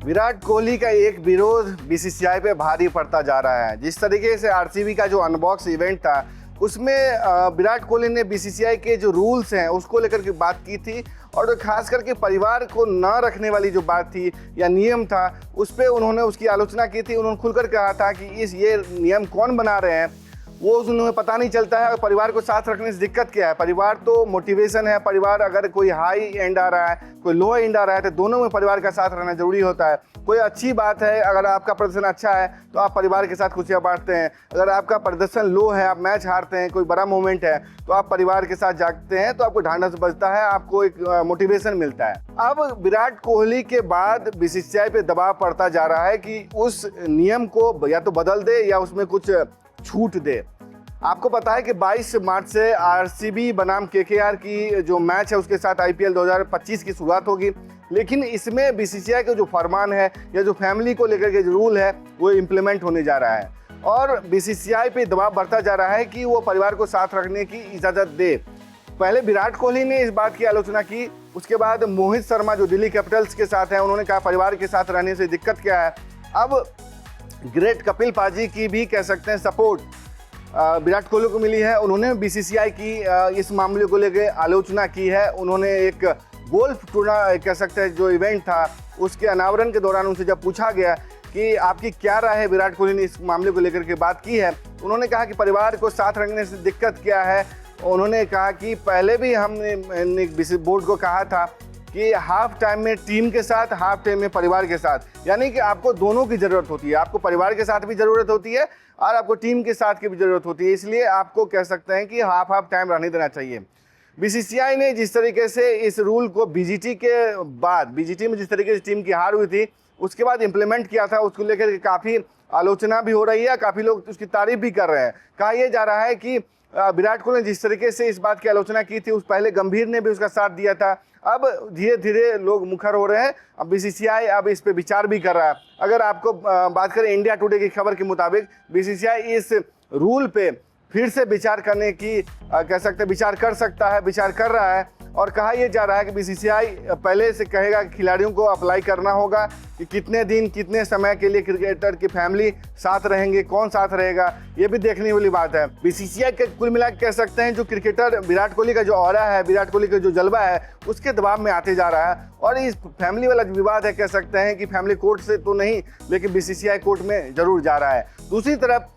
विराट कोहली का एक विरोध बीसीसीआई पे भारी पड़ता जा रहा है। जिस तरीके से आरसीबी का जो अनबॉक्स इवेंट था उसमें विराट कोहली ने बीसीसीआई के जो रूल्स हैं उसको लेकर के बात की थी और खास करके परिवार को न रखने वाली जो बात थी या नियम था उस पर उन्होंने उसकी आलोचना की थी। उन्होंने खुलकर कहा था कि ये नियम कौन बना रहे हैं वो उन्हें पता नहीं चलता है और परिवार को साथ रखने से दिक्कत क्या है। परिवार तो मोटिवेशन है। परिवार अगर कोई हाई एंड आ रहा है कोई लो एंड आ रहा है तो दोनों में परिवार का साथ रहना जरूरी होता है। कोई अच्छी बात है, अगर आपका प्रदर्शन अच्छा है तो आप परिवार के साथ खुशियाँ बांटते हैं। अगर आपका प्रदर्शन लो है, आप मैच हारते हैं, कोई बड़ा मोमेंट है तो आप परिवार के साथ जागते हैं तो आपको ढांढस बचता है, आपको एक मोटिवेशन मिलता है। अब विराट कोहली के बाद बीसीसीआई पे दबाव पड़ता जा रहा है कि उस नियम को या तो बदल दे या उसमें कुछ छूट दे। आपको पता है कि 22 मार्च से आरसीबी बनाम केकेआर की जो मैच है उसके साथ आईपीएल 2025 की शुरुआत होगी, लेकिन इसमें बीसीसीआई का जो फरमान है या जो फैमिली को लेकर के जो रूल है वो इम्प्लीमेंट होने जा रहा है और बीसीसीआई पे दबाव बढ़ता जा रहा है कि वो परिवार को साथ रखने की इजाज़त दे। पहले विराट कोहली ने इस बात की आलोचना की, उसके बाद मोहित शर्मा जो दिल्ली कैपिटल्स के साथ हैं उन्होंने कहा परिवार के साथ रहने से दिक्कत क्या है। अब ग्रेट कपिल पाजी की भी कह सकते हैं सपोर्ट विराट कोहली को मिली है। उन्होंने बीसीसीआई की इस मामले को लेकर आलोचना की है। उन्होंने एक गोल्फ टूर्ना कह सकते हैं जो इवेंट था उसके अनावरण के दौरान उनसे जब पूछा गया कि आपकी क्या राय है, विराट कोहली ने इस मामले को लेकर के बात की है। उन्होंने कहा कि परिवार को साथ रखने से दिक्कत क्या है। उन्होंने कहा कि पहले भी हमने बोर्ड को कहा था कि हाफ टाइम में टीम के साथ, हाफ टाइम में परिवार के साथ, यानी कि आपको दोनों की ज़रूरत होती है। आपको परिवार के साथ भी ज़रूरत होती है और आपको टीम के साथ की भी ज़रूरत होती है। इसलिए आपको कह सकते हैं कि हाफ टाइम रहने देना चाहिए। बीसीसीआई ने जिस तरीके से इस रूल को बीजीटी के बाद, बीजीटी में जिस तरीके से टीम की हार हुई थी उसके बाद इम्प्लीमेंट किया था, उसको लेकर के काफ़ी आलोचना भी हो रही है, काफ़ी लोग उसकी तारीफ भी कर रहे हैं। कहा यह जा रहा है कि विराट कोहली ने जिस तरीके से इस बात की आलोचना की थी उस पहले गंभीर ने भी उसका साथ दिया था। अब धीरे धीरे लोग मुखर हो रहे हैं। अब बीसीसीआई अब इस पे विचार भी कर रहा है। अगर आपको बात करें इंडिया टुडे की खबर के मुताबिक बीसीसीआई इस रूल पे फिर से विचार करने की कह सकते हैं विचार कर सकता है, विचार कर रहा है। और कहा यह जा रहा है कि बीसीसीआई पहले से कहेगा कि खिलाड़ियों को अप्लाई करना होगा कि कितने दिन कितने समय के लिए क्रिकेटर की फैमिली साथ रहेंगे, कौन साथ रहेगा, ये भी देखने वाली बात है। बीसीसीआई के कुल मिलाकर कह सकते हैं जो क्रिकेटर विराट कोहली का जो ऑरा है, विराट कोहली का जो जलवा है उसके दबाव में आते जा रहा है। और इस फैमिली वाला जो विवाद है कह सकते हैं कि फैमिली कोर्ट से तो नहीं लेकिन बीसीसीआई कोर्ट में जरूर जा रहा है। दूसरी तरफ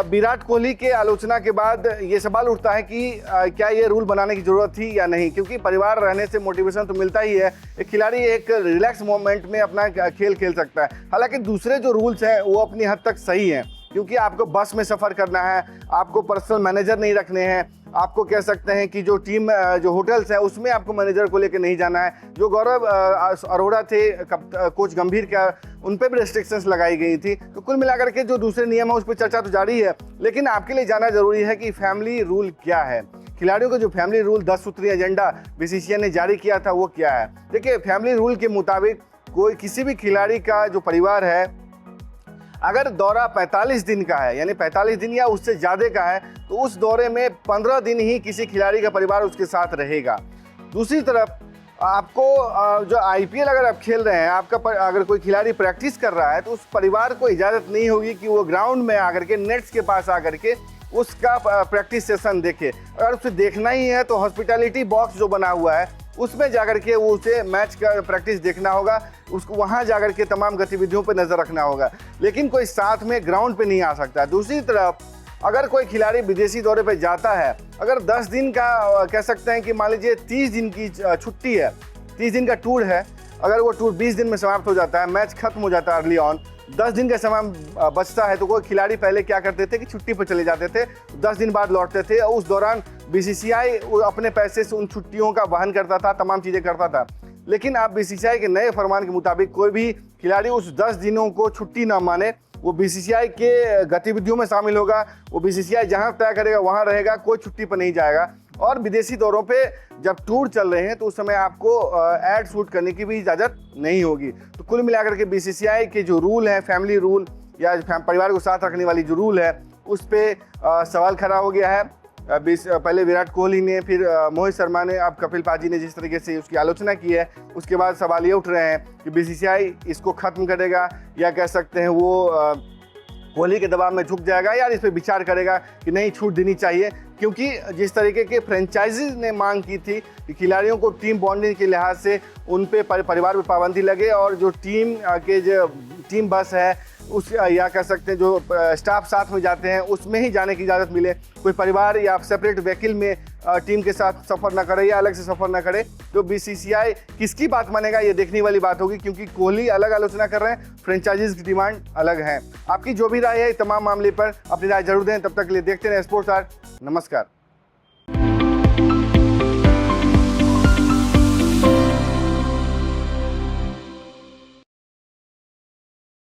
विराट कोहली के आलोचना के बाद ये सवाल उठता है कि क्या ये रूल बनाने की ज़रूरत थी या नहीं, क्योंकि परिवार रहने से मोटिवेशन तो मिलता ही है। एक खिलाड़ी एक रिलैक्स मोमेंट में अपना खेल खेल सकता है। हालांकि दूसरे जो रूल्स हैं वो अपनी हद तक सही हैं, क्योंकि आपको बस में सफ़र करना है, आपको पर्सनल मैनेजर नहीं रखने हैं, आपको कह सकते हैं कि जो टीम जो होटल्स हैं उसमें आपको मैनेजर को लेकर नहीं जाना है। जो गौरव अरोड़ा थे कोच गंभीर का, उन पर भी रेस्ट्रिक्शंस लगाई गई थी। तो कुल मिलाकर के जो दूसरे नियम है उस पर चर्चा तो जारी है, लेकिन आपके लिए जानना जरूरी है कि फैमिली रूल क्या है। खिलाड़ियों का जो फैमिली रूल 10 सूत्री एजेंडा बीसीसीआई ने जारी किया था वो क्या है। देखिए, फैमिली रूल के मुताबिक कोई किसी भी खिलाड़ी का जो परिवार है अगर दौरा 45 दिन का है, यानी 45 दिन या उससे ज़्यादा का है, तो उस दौरे में 15 दिन ही किसी खिलाड़ी का परिवार उसके साथ रहेगा। दूसरी तरफ आपको जो आईपीएल अगर आप खेल रहे हैं, आपका अगर कोई खिलाड़ी प्रैक्टिस कर रहा है तो उस परिवार को इजाज़त नहीं होगी कि वो ग्राउंड में आकर के नेट्स के पास आकर के उसका प्रैक्टिस सेशन देखे। अगर उसे देखना ही है तो हॉस्पिटैलिटी बॉक्स जो बना हुआ है उसमें जाकर के वो उसे मैच का प्रैक्टिस देखना होगा, उसको वहाँ जाकर के तमाम गतिविधियों पर नज़र रखना होगा, लेकिन कोई साथ में ग्राउंड पे नहीं आ सकता। दूसरी तरफ अगर कोई खिलाड़ी विदेशी दौरे पे जाता है, अगर 10 दिन का कह सकते हैं कि मान लीजिए 30 दिन की छुट्टी है, 30 दिन का टूर है, अगर वो टूर 20 दिन में समाप्त हो जाता है, मैच खत्म हो जाता है अर्ली ऑन, 10 दिन का समय बचता है, तो कोई खिलाड़ी पहले क्या करते थे कि छुट्टी पर चले जाते थे, 10 दिन बाद लौटते थे और उस दौरान बीसीसीआई अपने पैसे से उन छुट्टियों का वहन करता था, तमाम चीज़ें करता था। लेकिन अब बीसीसीआई के नए फरमान के मुताबिक कोई भी खिलाड़ी उस 10 दिनों को छुट्टी ना माने, वो बीसीसीआई के गतिविधियों में शामिल होगा, वो बीसीसीआई जहां तय करेगा वहां रहेगा, कोई छुट्टी पर नहीं जाएगा। और विदेशी दौरों पे जब टूर चल रहे हैं तो उस समय आपको एड शूट करने की भी इजाज़त नहीं होगी। तो कुल मिलाकर के बीसीसीआई के जो रूल हैं, फैमिली रूल या परिवार को साथ रखने वाली जो रूल है, उस पर सवाल खड़ा हो गया है। पहले विराट कोहली ने, फिर मोहित शर्मा ने, अब कपिल पाजी ने जिस तरीके से उसकी आलोचना की है, उसके बाद सवाल ये उठ रहे हैं कि बीसीसीआई इसको ख़त्म करेगा या कह सकते हैं वो कोहली के दबाव में झुक जाएगा या इस पर विचार करेगा कि नहीं, छूट देनी चाहिए। क्योंकि जिस तरीके के फ्रेंचाइजीज ने मांग की थी कि खिलाड़ियों को टीम बॉन्डिंग के लिहाज से उन पे परिवार पर पाबंदी लगे और जो टीम बस है उस, या कह सकते हैं जो स्टाफ साथ में जाते हैं उसमें ही जाने की इजाज़त मिले, कोई परिवार या सेपरेट व्हीकल में टीम के साथ सफ़र ना करे या अलग से सफ़र ना करे। तो बीसीसीआई किसकी बात मानेगा ये देखने वाली बात होगी, क्योंकि कोहली अलग आलोचना कर रहे हैं, फ्रेंचाइजीज की डिमांड अलग है। आपकी जो भी राय है तमाम मामले पर अपनी राय जरूर दें। तब तक के लिए देखते रहें स्पोर्ट्स आवर। नमस्कार।